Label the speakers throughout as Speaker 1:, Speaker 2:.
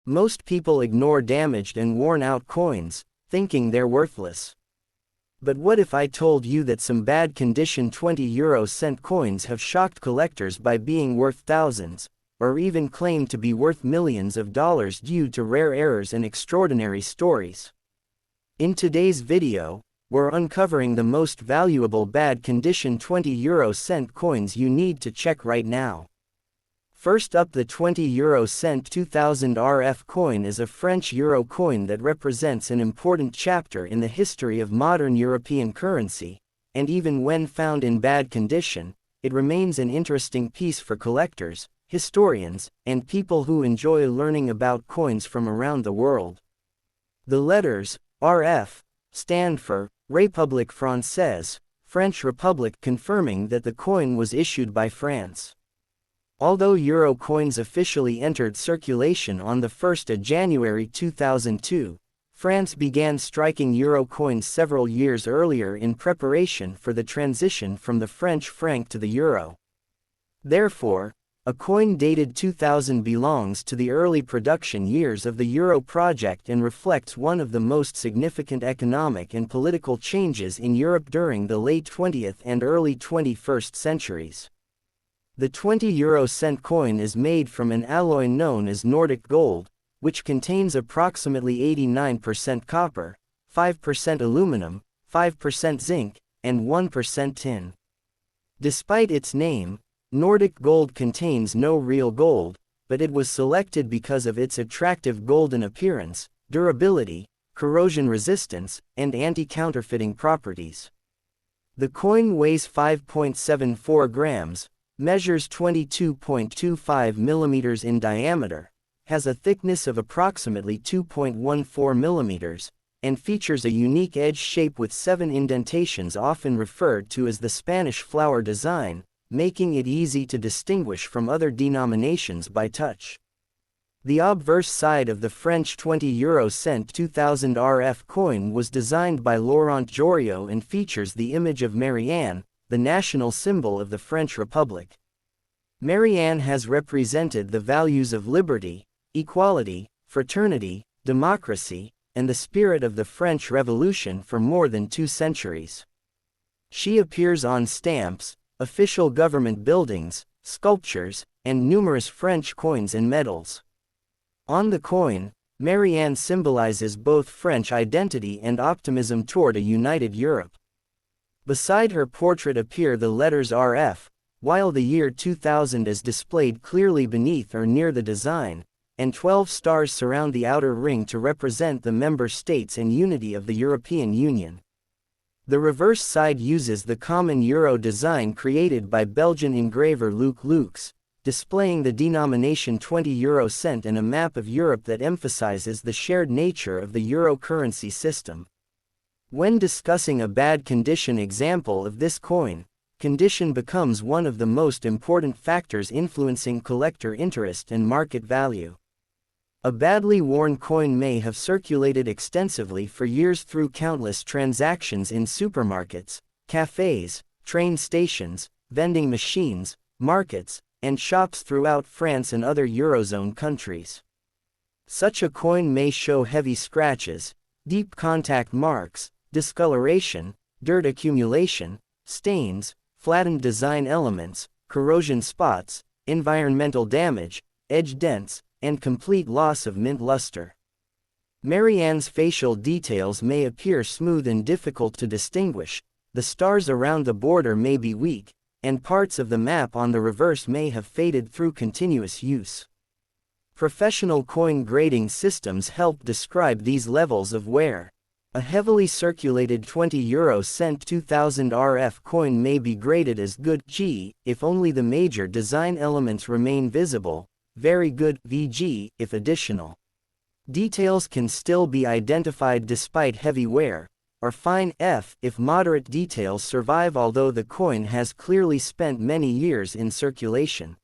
Speaker 1: Most people ignore damaged and worn-out coins, thinking they're worthless. But what if I told you that some bad condition 20-euro-cent coins have shocked collectors by being worth thousands, or even claimed to be worth millions of dollars due to rare errors and extraordinary stories? In today's video, we're uncovering the most valuable bad condition 20-euro-cent coins you need to check right now. First up, the 20-euro-cent 2000 RF coin is a French euro coin that represents an important chapter in the history of modern European currency, and even when found in bad condition, it remains an interesting piece for collectors, historians, and people who enjoy learning about coins from around the world. The letters RF stand for République Française, French Republic, confirming that the coin was issued by France. Although euro coins officially entered circulation on the 1st of January 2002, France began striking euro coins several years earlier in preparation for the transition from the French franc to the euro. Therefore, a coin dated 2000 belongs to the early production years of the euro project and reflects one of the most significant economic and political changes in Europe during the late 20th and early 21st centuries. The 20-euro-cent coin is made from an alloy known as Nordic gold, which contains approximately 89% copper, 5% aluminum, 5% zinc, and 1% tin. Despite its name, Nordic gold contains no real gold, but it was selected because of its attractive golden appearance, durability, corrosion resistance, and anti-counterfeiting properties. The coin weighs 5.74 grams, measures 22.25 millimeters in diameter, has a thickness of approximately 2.14 millimeters, and features a unique edge shape with 7 indentations, often referred to as the Spanish flower design, making it easy to distinguish from other denominations by touch. The obverse side of the French 20-euro-cent 2000 RF coin was designed by Laurent Joriot and features the image of Marianne, the national symbol of the French Republic. Marianne has represented the values of liberty, equality, fraternity, democracy, and the spirit of the French Revolution for more than 2 centuries. She appears on stamps, official government buildings, sculptures, and numerous French coins and medals. On the coin, Marianne symbolizes both French identity and optimism toward a united Europe. Beside her portrait appear the letters RF, while the year 2000 is displayed clearly beneath or near the design, and 12 stars surround the outer ring to represent the member states and unity of the European Union. The reverse side uses the common euro design created by Belgian engraver Luc Lux, displaying the denomination 20-euro-cent and a map of Europe that emphasizes the shared nature of the euro currency system. When discussing a bad condition example of this coin, condition becomes one of the most important factors influencing collector interest and market value. A badly worn coin may have circulated extensively for years through countless transactions in supermarkets, cafes, train stations, vending machines, markets, and shops throughout France and other Eurozone countries. Such a coin may show heavy scratches, deep contact marks, discoloration, dirt accumulation, stains, flattened design elements, corrosion spots, environmental damage, edge dents, and complete loss of mint luster. Marianne's facial details may appear smooth and difficult to distinguish, the stars around the border may be weak, and parts of the map on the reverse may have faded through continuous use. Professional coin grading systems help describe these levels of wear. A heavily circulated 20-euro-cent 2000 RF coin may be graded as good G if only the major design elements remain visible, very good VG if additional details can still be identified despite heavy wear, or fine F if moderate details survive although the coin has clearly spent many years in circulation.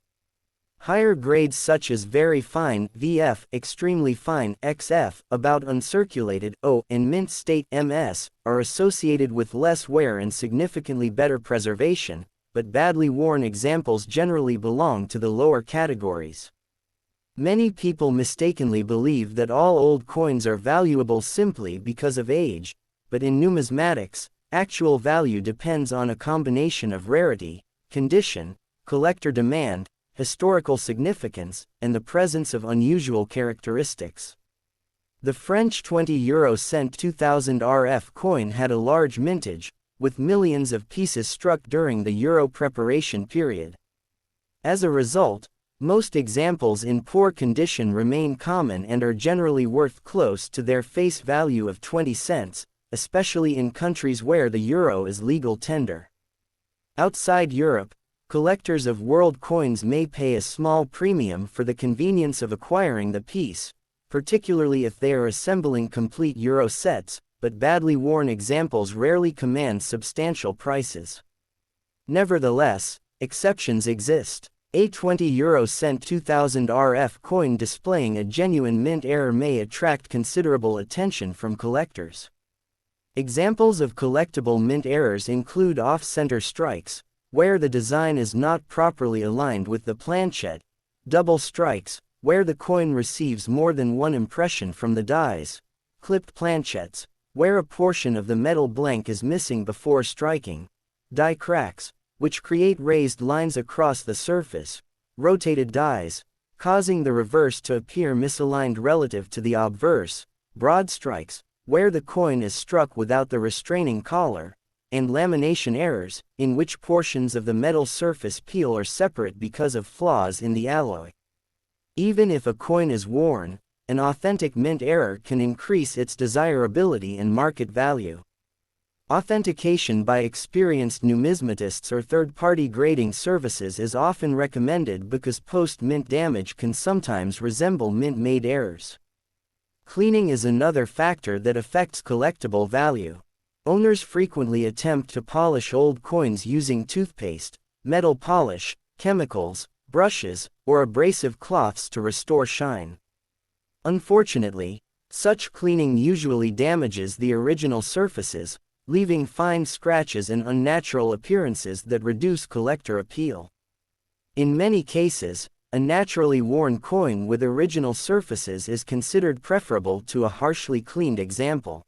Speaker 1: Higher grades such as very fine VF, extremely fine XF, about uncirculated O, and mint state MS, are associated with less wear and significantly better preservation, but badly worn examples generally belong to the lower categories. Many people mistakenly believe that all old coins are valuable simply because of age, but in numismatics, actual value depends on a combination of rarity, condition, collector demand, historical significance, and the presence of unusual characteristics. The French 20 cent 2000 RF coin had a large mintage, with millions of pieces struck during the euro preparation period. As a result, most examples in poor condition remain common and are generally worth close to their face value of 20 cents, especially in countries where the euro is legal tender. Outside Europe, collectors of world coins may pay a small premium for the convenience of acquiring the piece, particularly if they are assembling complete euro sets, but badly worn examples rarely command substantial prices. Nevertheless, exceptions exist. A 20 cent 2000 RF coin displaying a genuine mint error may attract considerable attention from collectors. Examples of collectible mint errors include off-center strikes, where the design is not properly aligned with the planchette, double strikes, where the coin receives more than one impression from the dies, clipped planchettes, where a portion of the metal blank is missing before striking, die cracks, which create raised lines across the surface, rotated dies, causing the reverse to appear misaligned relative to the obverse, broad strikes, where the coin is struck without the restraining collar, and lamination errors, in which portions of the metal surface peel are separate because of flaws in the alloy. Even if a coin is worn, an authentic mint error can increase its desirability and market value. Authentication by experienced numismatists or third-party grading services is often recommended because post-mint damage can sometimes resemble mint-made errors. Cleaning is another factor that affects collectible value. Owners frequently attempt to polish old coins using toothpaste, metal polish, chemicals, brushes, or abrasive cloths to restore shine. Unfortunately, such cleaning usually damages the original surfaces, leaving fine scratches and unnatural appearances that reduce collector appeal. In many cases, a naturally worn coin with original surfaces is considered preferable to a harshly cleaned example.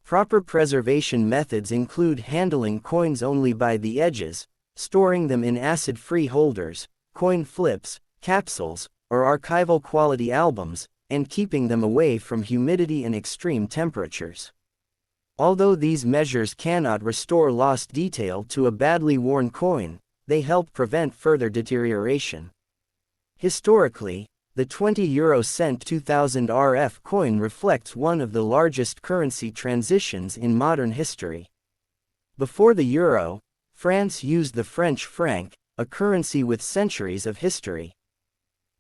Speaker 1: Proper preservation methods include handling coins only by the edges, storing them in acid-free holders, coin flips, capsules, or archival quality albums, and keeping them away from humidity and extreme temperatures. Although these measures cannot restore lost detail to a badly worn coin, they help prevent further deterioration. Historically, the 20 cent 2000 RF coin reflects one of the largest currency transitions in modern history. Before the euro, France used the French franc, a currency with centuries of history.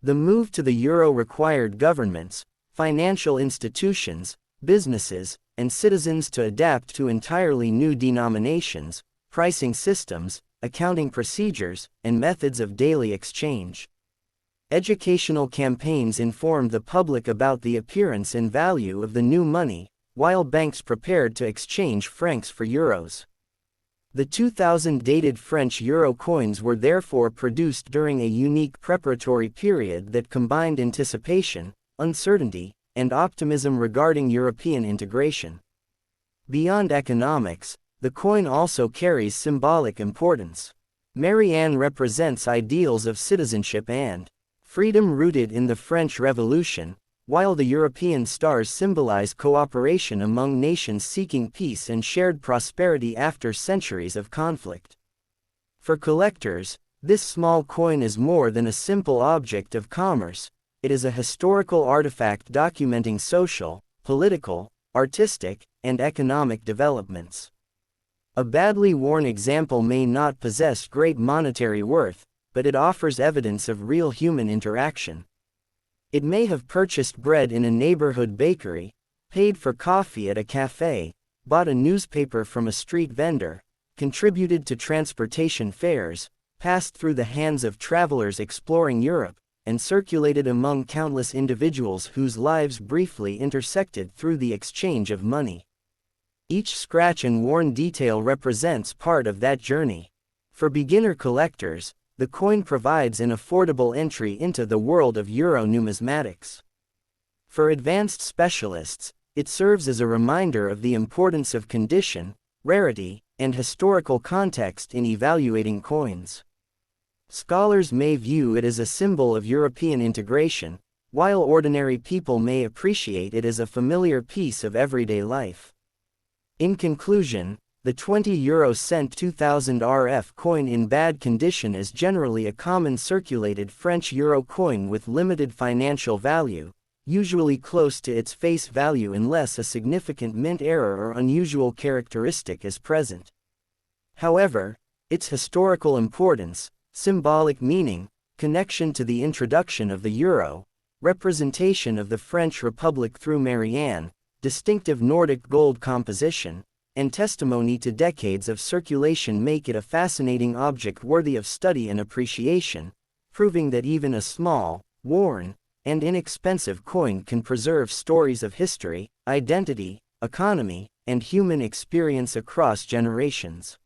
Speaker 1: The move to the euro required governments, financial institutions, businesses, and citizens to adapt to entirely new denominations, pricing systems, accounting procedures, and methods of daily exchange. Educational campaigns informed the public about the appearance and value of the new money, while banks prepared to exchange francs for euros. The 2000 dated French euro coins were therefore produced during a unique preparatory period that combined anticipation, uncertainty, and optimism regarding European integration. Beyond economics, the coin also carries symbolic importance. Marianne represents ideals of citizenship and freedom rooted in the French Revolution, while the European stars symbolize cooperation among nations seeking peace and shared prosperity after centuries of conflict. For collectors, this small coin is more than a simple object of commerce. It is a historical artifact documenting social, political, artistic, and economic developments. A badly worn example may not possess great monetary worth, but it offers evidence of real human interaction. It may have purchased bread in a neighborhood bakery, paid for coffee at a cafe, bought a newspaper from a street vendor, contributed to transportation fares, passed through the hands of travelers exploring Europe, and circulated among countless individuals whose lives briefly intersected through the exchange of money. Each scratch and worn detail represents part of that journey. For beginner collectors, the coin provides an affordable entry into the world of euro numismatics. For advanced specialists, it serves as a reminder of the importance of condition, rarity, and historical context in evaluating coins. Scholars may view it as a symbol of European integration, while ordinary people may appreciate it as a familiar piece of everyday life. In conclusion, the 20 euro cent 2000 RF coin in bad condition is generally a common circulated French euro coin with limited financial value, usually close to its face value unless a significant mint error or unusual characteristic is present. However, its historical importance, symbolic meaning, connection to the introduction of the euro, representation of the French Republic through Marianne, distinctive Nordic gold composition, and testimony to decades of circulation make it a fascinating object worthy of study and appreciation, proving that even a small, worn, and inexpensive coin can preserve stories of history, identity, economy, and human experience across generations.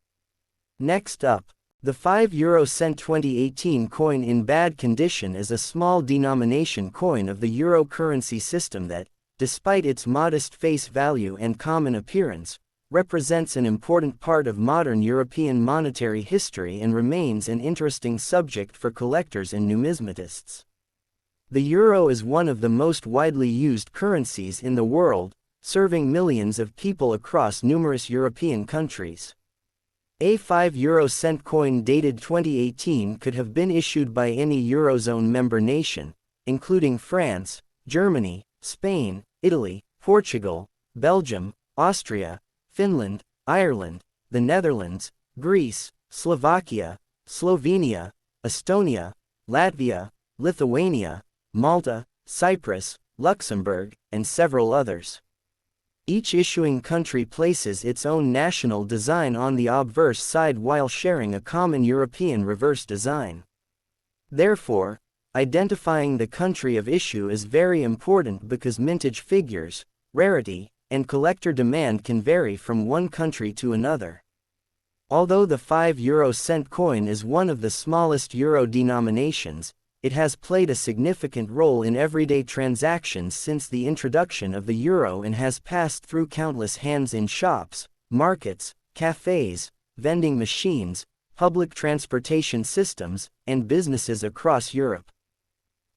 Speaker 1: Next up, the 5 euro cent 2018 coin in bad condition is a small denomination coin of the euro currency system that, despite its modest face value and common appearance, represents an important part of modern European monetary history and remains an interesting subject for collectors and numismatists. The euro is one of the most widely used currencies in the world, serving millions of people across numerous European countries. A 5 euro cent coin dated 2018 could have been issued by any Eurozone member nation, including France, Germany, Spain, Italy, Portugal, Belgium, Austria, Finland, Ireland, the Netherlands, Greece, Slovakia, Slovenia, Estonia, Latvia, Lithuania, Malta, Cyprus, Luxembourg, and several others. Each issuing country places its own national design on the obverse side while sharing a common European reverse design. Therefore, identifying the country of issue is very important because mintage figures, rarity, and collector demand can vary from one country to another. Although the 5 euro cent coin is one of the smallest euro denominations, it has played a significant role in everyday transactions since the introduction of the euro and has passed through countless hands in shops, markets, cafes, vending machines, public transportation systems, and businesses across Europe.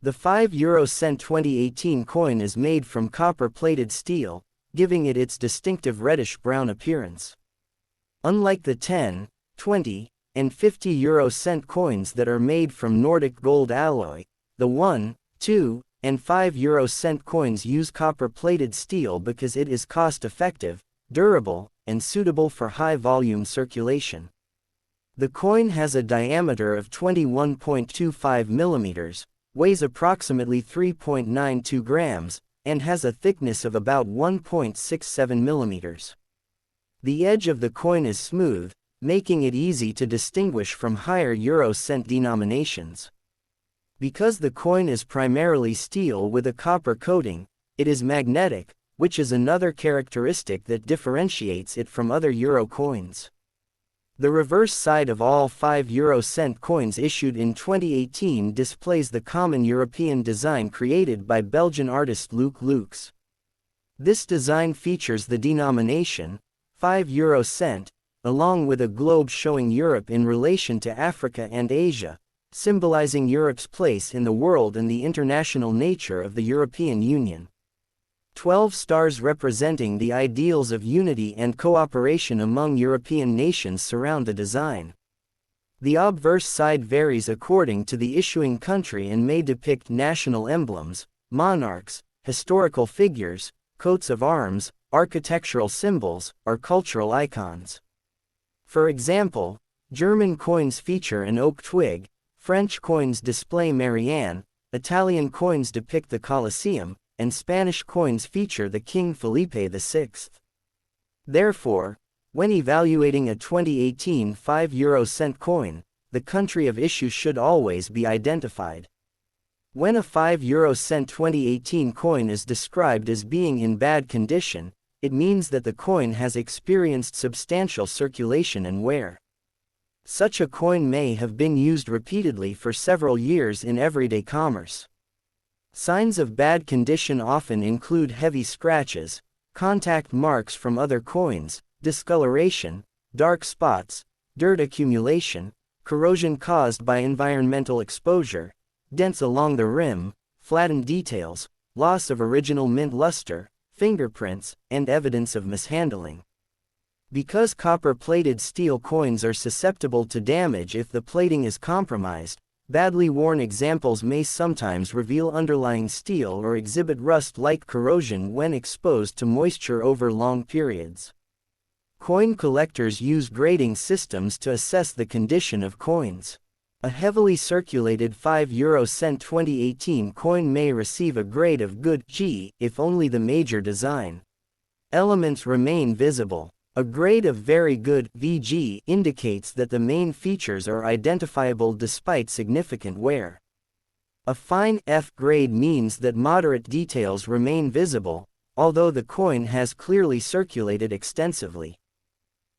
Speaker 1: The 5 euro cent 2018 coin is made from copper-plated steel, giving it its distinctive reddish-brown appearance. Unlike the 10, 20, and 50 euro cent coins that are made from Nordic gold alloy, the 1, 2, and 5 euro cent coins use copper-plated steel because it is cost-effective, durable, and suitable for high-volume circulation. The coin has a diameter of 21.25 millimeters, weighs approximately 3.92 grams, and has a thickness of about 1.67 millimeters. The edge of the coin is smooth, making it easy to distinguish from higher euro cent denominations. Because the coin is primarily steel with a copper coating, it is magnetic, which is another characteristic that differentiates it from other euro coins. The reverse side of all 5 euro cent coins issued in 2018 displays the common European design created by Belgian artist Luc Lux. This design features the denomination, 5 euro cent, along with a globe showing Europe in relation to Africa and Asia, symbolizing Europe's place in the world and the international nature of the European Union. 12 stars representing the ideals of unity and cooperation among European nations surround the design. The obverse side varies according to the issuing country and may depict national emblems, monarchs, historical figures, coats of arms, architectural symbols, or cultural icons. For example, German coins feature an oak twig, French coins display Marianne, Italian coins depict the Colosseum, and Spanish coins feature the King Felipe VI. Therefore, when evaluating a 2018 5 euro cent coin, the country of issue should always be identified. When a 5 euro cent 2018 coin is described as being in bad condition, it means that the coin has experienced substantial circulation and wear. Such a coin may have been used repeatedly for several years in everyday commerce. Signs of bad condition often include heavy scratches, contact marks from other coins, discoloration, dark spots, dirt accumulation, corrosion caused by environmental exposure, dents along the rim, flattened details, loss of original mint luster, fingerprints, and evidence of mishandling. Because copper-plated steel coins are susceptible to damage if the plating is compromised, badly worn examples may sometimes reveal underlying steel or exhibit rust-like corrosion when exposed to moisture over long periods. Coin collectors use grading systems to assess the condition of coins. A heavily circulated €5 2018 coin may receive a grade of good G if only the major design elements remain visible. A grade of very good VG indicates that the main features are identifiable despite significant wear. A fine F grade means that moderate details remain visible, although the coin has clearly circulated extensively.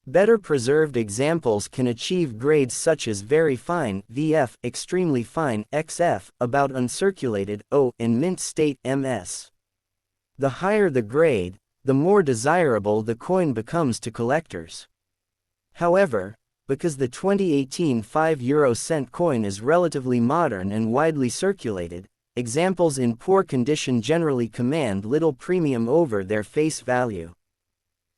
Speaker 1: Better preserved examples can achieve grades such as very fine VF, extremely fine XF, about uncirculated O, and mint state MS. The higher the grade, the more desirable the coin becomes to collectors. However, because the 2018 €5 coin is relatively modern and widely circulated, examples in poor condition generally command little premium over their face value.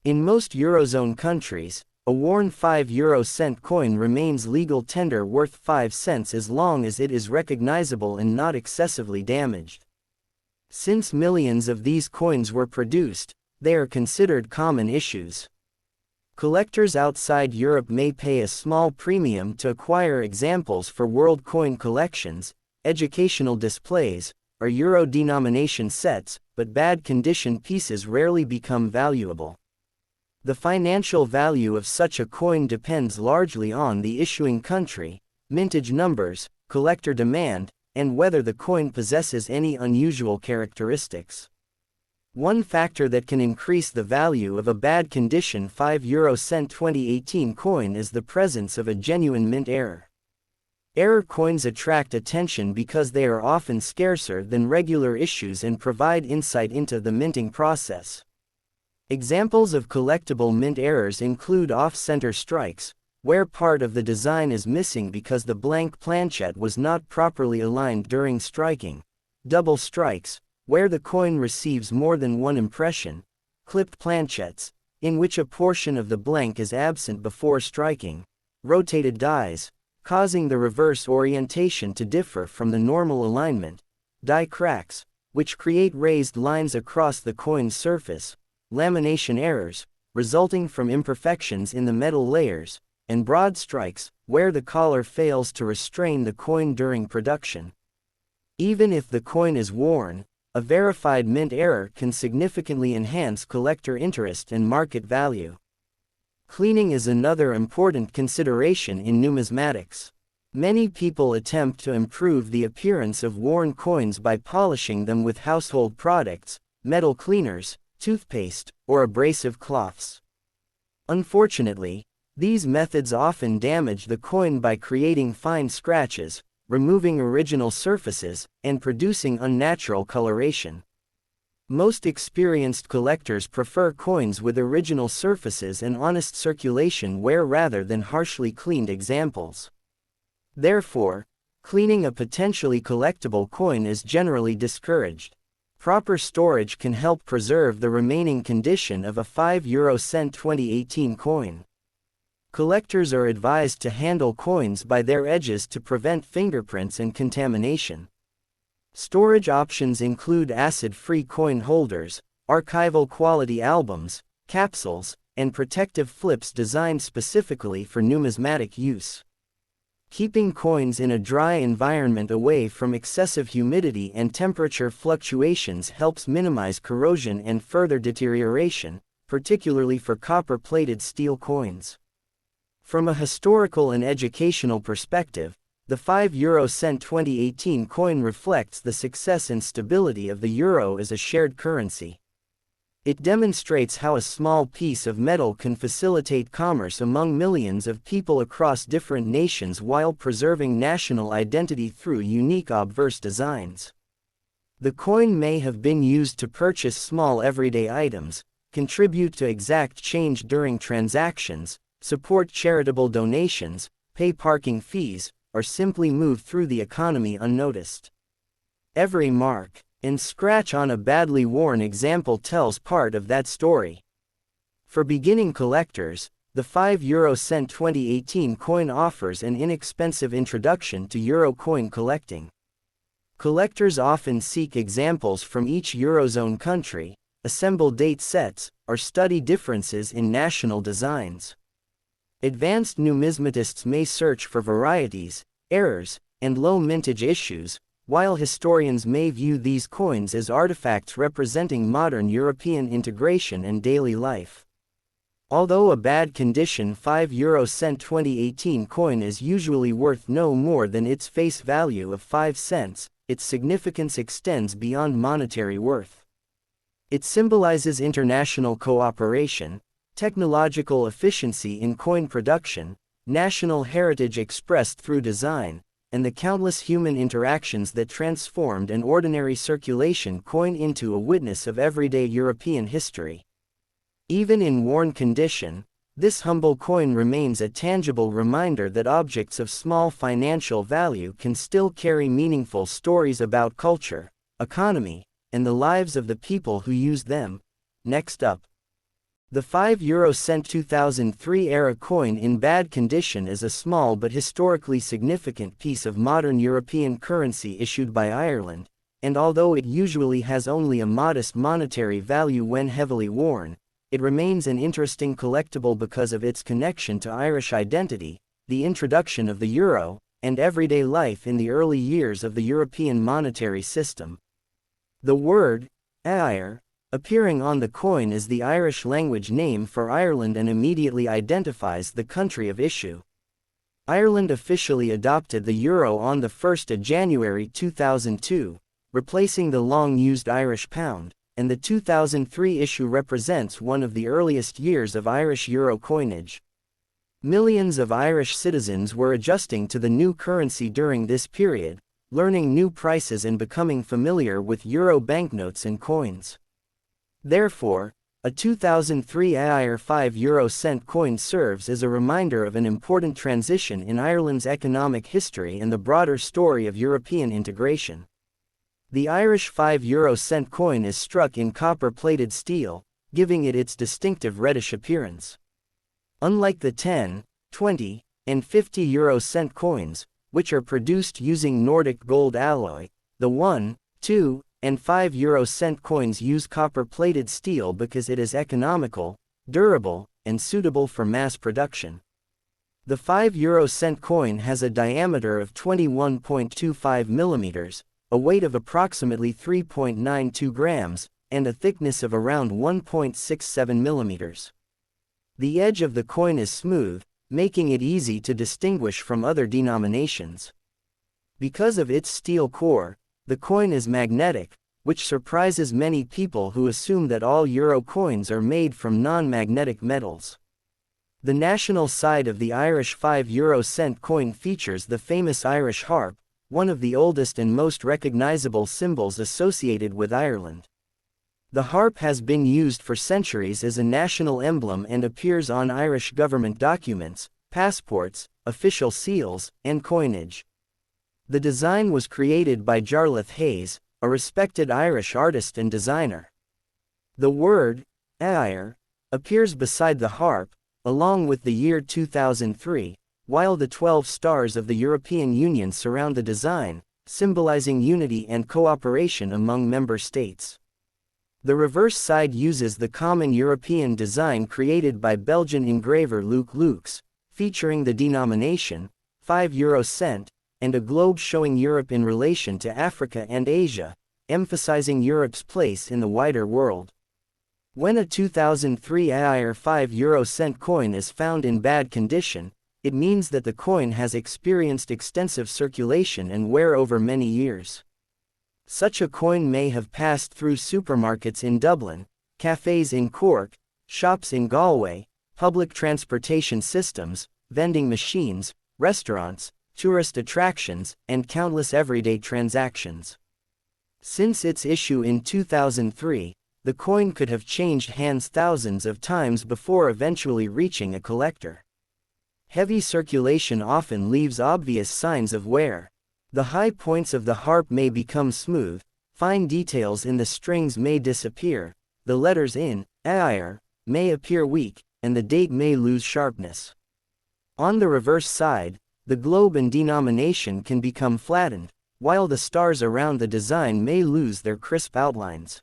Speaker 1: In most Eurozone countries, a worn €5 coin remains legal tender worth 5 cents as long as it is recognizable and not excessively damaged. Since millions of these coins were produced, they are considered common issues. Collectors outside Europe may pay a small premium to acquire examples for world coin collections, educational displays, or euro denomination sets, but bad condition pieces rarely become valuable. The financial value of such a coin depends largely on the issuing country, mintage numbers, collector demand, and whether the coin possesses any unusual characteristics. One factor that can increase the value of a bad condition €5 2018 coin is the presence of a genuine mint error. Error coins attract attention because they are often scarcer than regular issues and provide insight into the minting process. Examples of collectible mint errors include off-center strikes, where part of the design is missing because the blank planchette was not properly aligned during striking, double strikes, where the coin receives more than one impression, clipped planchettes, in which a portion of the blank is absent before striking, rotated dies, causing the reverse orientation to differ from the normal alignment, die cracks, which create raised lines across the coin's surface, lamination errors, resulting from imperfections in the metal layers, and broad strikes, where the collar fails to restrain the coin during production. Even if the coin is worn, a verified mint error can significantly enhance collector interest and market value. Cleaning is another important consideration in numismatics. Many people attempt to improve the appearance of worn coins by polishing them with household products, metal cleaners, toothpaste, or abrasive cloths. Unfortunately, these methods often damage the coin by creating fine scratches, removing original surfaces, and producing unnatural coloration. Most experienced collectors prefer coins with original surfaces and honest circulation wear rather than harshly cleaned examples. Therefore, cleaning a potentially collectible coin is generally discouraged. Proper storage can help preserve the remaining condition of a €5 2018 coin. Collectors are advised to handle coins by their edges to prevent fingerprints and contamination. Storage options include acid-free coin holders, archival quality albums, capsules, and protective flips designed specifically for numismatic use. Keeping coins in a dry environment away from excessive humidity and temperature fluctuations helps minimize corrosion and further deterioration, particularly for copper-plated steel coins. From a historical and educational perspective, the €5 2018 coin reflects the success and stability of the euro as a shared currency. It demonstrates how a small piece of metal can facilitate commerce among millions of people across different nations while preserving national identity through unique obverse designs. The coin may have been used to purchase small everyday items, contribute to exact change during transactions, support charitable donations, pay parking fees, or simply move through the economy unnoticed. Every mark and scratch on a badly worn example tells part of that story. For beginning collectors, the €5 2018 coin offers an inexpensive introduction to Euro coin collecting. Collectors often seek examples from each Eurozone country, assemble date sets, or study differences in national designs. Advanced numismatists may search for varieties, errors, and low mintage issues, while historians may view these coins as artifacts representing modern European integration and daily life. Although a bad condition €5 2018 coin is usually worth no more than its face value of 5 cents, its significance extends beyond monetary worth. It symbolizes international cooperation, technological efficiency in coin production, national heritage expressed through design, and the countless human interactions that transformed an ordinary circulation coin into a witness of everyday European history. Even in worn condition, this humble coin remains a tangible reminder that objects of small financial value can still carry meaningful stories about culture, economy, and the lives of the people who use them. Next up, the €5 2003 era coin in bad condition is a small but historically significant piece of modern European currency issued by Ireland, and although it usually has only a modest monetary value when heavily worn, it remains an interesting collectible because of its connection to Irish identity, the introduction of the euro, and everyday life in the early years of the European monetary system. The word, "éire," appearing on the coin is the Irish language name for Ireland and immediately identifies the country of issue. Ireland officially adopted the euro on the 1st of January 2002, replacing the long-used Irish pound, and the 2003 issue represents one of the earliest years of Irish euro coinage. Millions of Irish citizens were adjusting to the new currency during this period, learning new prices and becoming familiar with euro banknotes and coins. Therefore, a 2003 éire €5 coin serves as a reminder of an important transition in Ireland's economic history and the broader story of European integration. The Irish €5 coin is struck in copper-plated steel, giving it its distinctive reddish appearance. Unlike the 10, 20, and €50 coins, which are produced using Nordic gold alloy, the 1, 2, and €5 coins use copper-plated steel because it is economical, durable, and suitable for mass production. The €5 coin has a diameter of 21.25 millimeters, a weight of approximately 3.92 grams, and a thickness of around 1.67 millimeters. The edge of the coin is smooth, making it easy to distinguish from other denominations. Because of its steel core, the coin is magnetic, which surprises many people who assume that all euro coins are made from non-magnetic metals. The national side of the Irish €5 coin features the famous Irish harp, one of the oldest and most recognizable symbols associated with Ireland. The harp has been used for centuries as a national emblem and appears on Irish government documents, passports, official seals, and coinage. The design was created by Jarlath Hayes, a respected Irish artist and designer. The word, éire, appears beside the harp, along with the year 2003, while the 12 stars of the European Union surround the design, symbolizing unity and cooperation among member states. The reverse side uses the common European design created by Belgian engraver Luc Lux, featuring the denomination, €5, and a globe showing Europe in relation to Africa and Asia, emphasizing Europe's place in the wider world. When a 2003 éire €5 coin is found in bad condition, it means that the coin has experienced extensive circulation and wear over many years. Such a coin may have passed through supermarkets in Dublin, cafes in Cork, shops in Galway, public transportation systems, vending machines, restaurants, tourist attractions, and countless everyday transactions. Since its issue in 2003, the coin could have changed hands thousands of times before eventually reaching a collector. Heavy circulation often leaves obvious signs of wear. The high points of the harp may become smooth, fine details in the strings may disappear, the letters in "air" may appear weak, and the date may lose sharpness. On the reverse side, the globe and denomination can become flattened, while the stars around the design may lose their crisp outlines.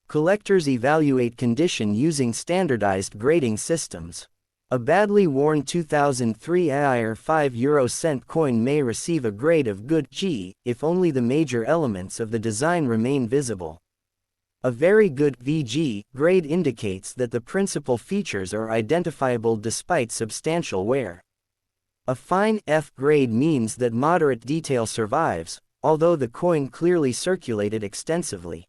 Speaker 1: Collectors evaluate condition using standardized grading systems. A badly worn 2003 AIR €5 coin may receive a grade of good G if only the major elements of the design remain visible. A very good VG grade indicates that the principal features are identifiable despite substantial wear. A fine F grade means that moderate detail survives, although the coin clearly circulated extensively.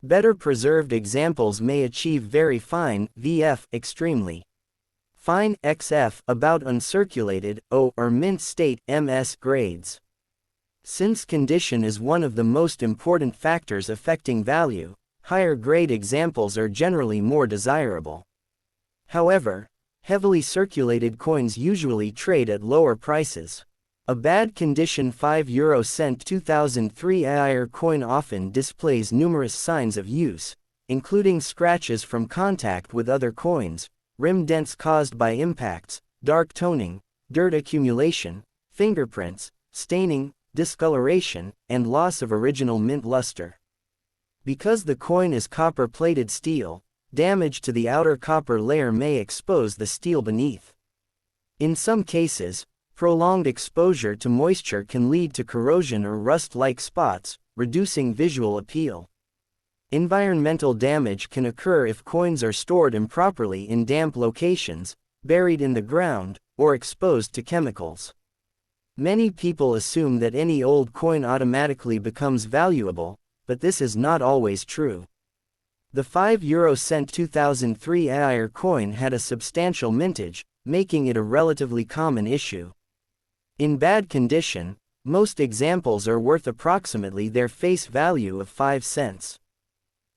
Speaker 1: Better preserved examples may achieve very fine VF extremely fine XF about uncirculated O or mint state MS grades. Since condition is one of the most important factors affecting value, higher grade examples are generally more desirable. However, heavily circulated coins usually trade at lower prices. A bad condition €5 2003 AIR coin often displays numerous signs of use, including scratches from contact with other coins, rim dents caused by impacts, dark toning, dirt accumulation, fingerprints, staining, discoloration, and loss of original mint luster. Because the coin is copper-plated steel, damage to the outer copper layer may expose the steel beneath. In some cases, prolonged exposure to moisture can lead to corrosion or rust-like spots, reducing visual appeal. Environmental damage can occur if coins are stored improperly in damp locations, buried in the ground, or exposed to chemicals. Many people assume that any old coin automatically becomes valuable, but this is not always true. The €5 2003 AIR coin had a substantial mintage, making it a relatively common issue. In bad condition, most examples are worth approximately their face value of 5 cents.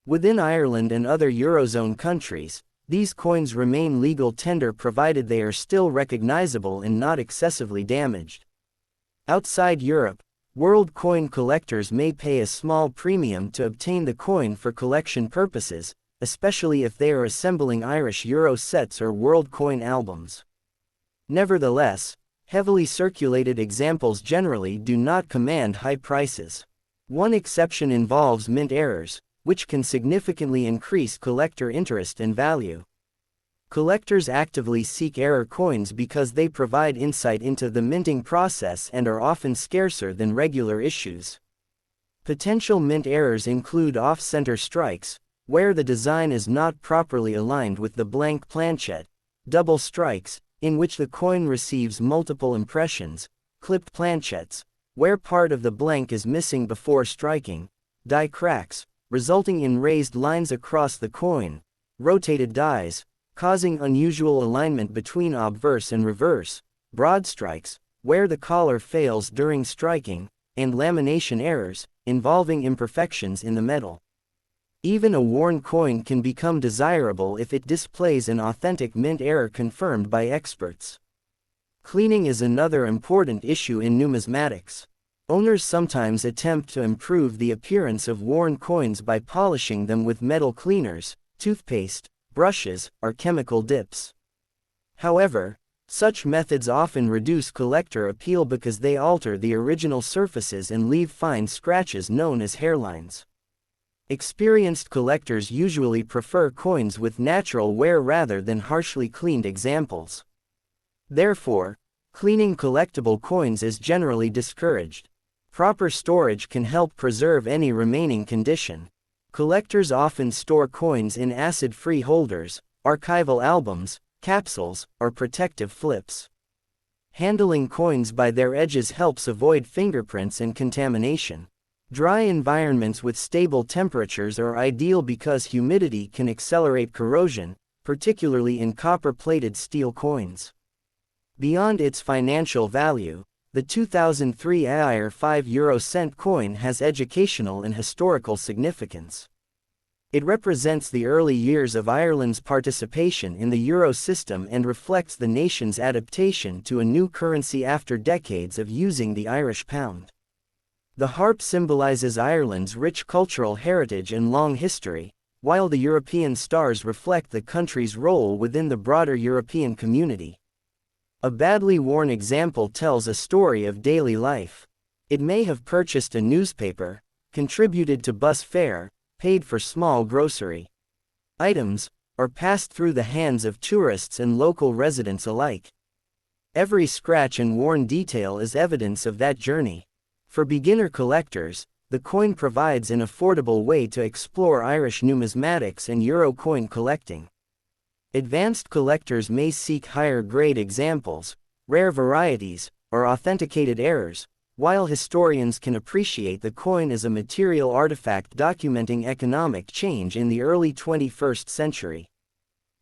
Speaker 1: Within Ireland and other Eurozone countries, these coins remain legal tender provided they are still recognizable and not excessively damaged. Outside Europe, world coin collectors may pay a small premium to obtain the coin for collection purposes, especially if they are assembling Irish Euro sets or world coin albums. Nevertheless, heavily circulated examples generally do not command high prices. One exception involves mint errors, which can significantly increase collector interest and value. Collectors actively seek error coins because they provide insight into the minting process and are often scarcer than regular issues. Potential mint errors include off-center strikes, where the design is not properly aligned with the blank planchet, double strikes, in which the coin receives multiple impressions, clipped planchets, where part of the blank is missing before striking, die cracks, resulting in raised lines across the coin, rotated dies, causing unusual alignment between obverse and reverse, broad strikes, where the collar fails during striking, and lamination errors, involving imperfections in the metal. Even a worn coin can become desirable if it displays an authentic mint error confirmed by experts. Cleaning is another important issue in numismatics. Owners sometimes attempt to improve the appearance of worn coins by polishing them with metal cleaners, toothpaste, brushes, or chemical dips. However, such methods often reduce collector appeal because they alter the original surfaces and leave fine scratches known as hairlines. Experienced collectors usually prefer coins with natural wear rather than harshly cleaned examples. Therefore, cleaning collectible coins is generally discouraged. Proper storage can help preserve any remaining condition. Collectors often store coins in acid-free holders, archival albums, capsules, or protective flips. Handling coins by their edges helps avoid fingerprints and contamination. Dry environments with stable temperatures are ideal because humidity can accelerate corrosion, particularly in copper-plated steel coins. Beyond its financial value, the 2003 EUR 5 coin has educational and historical significance. It represents the early years of Ireland's participation in the euro system and reflects the nation's adaptation to a new currency after decades of using the Irish pound. The harp symbolizes Ireland's rich cultural heritage and long history, while the European stars reflect the country's role within the broader European community. A badly worn example tells a story of daily life. It may have purchased a newspaper, contributed to bus fare, paid for small grocery items, or passed through the hands of tourists and local residents alike. Every scratch and worn detail is evidence of that journey. For beginner collectors, the coin provides an affordable way to explore Irish numismatics and euro coin collecting. Advanced collectors may seek higher-grade examples, rare varieties, or authenticated errors, while historians can appreciate the coin as a material artifact documenting economic change in the early 21st century.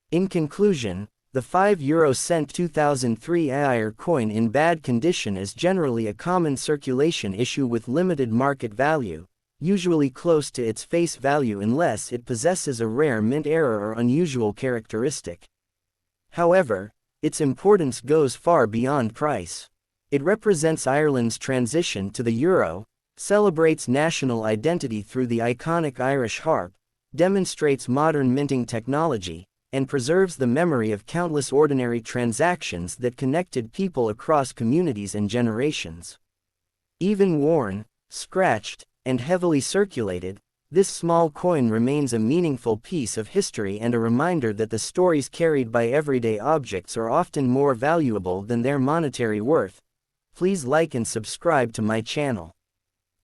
Speaker 1: In conclusion, the 5 euro 2003 EUR coin in bad condition is generally a common circulation issue with limited market value, usually close to its face value unless it possesses a rare mint error or unusual characteristic. However, its importance goes far beyond price. It represents Ireland's transition to the euro, celebrates national identity through the iconic Irish harp, demonstrates modern minting technology, and preserves the memory of countless ordinary transactions that connected people across communities and generations. Even worn, scratched, and heavily circulated, this small coin remains a meaningful piece of history and a reminder that the stories carried by everyday objects are often more valuable than their monetary worth. Please like and subscribe to my channel.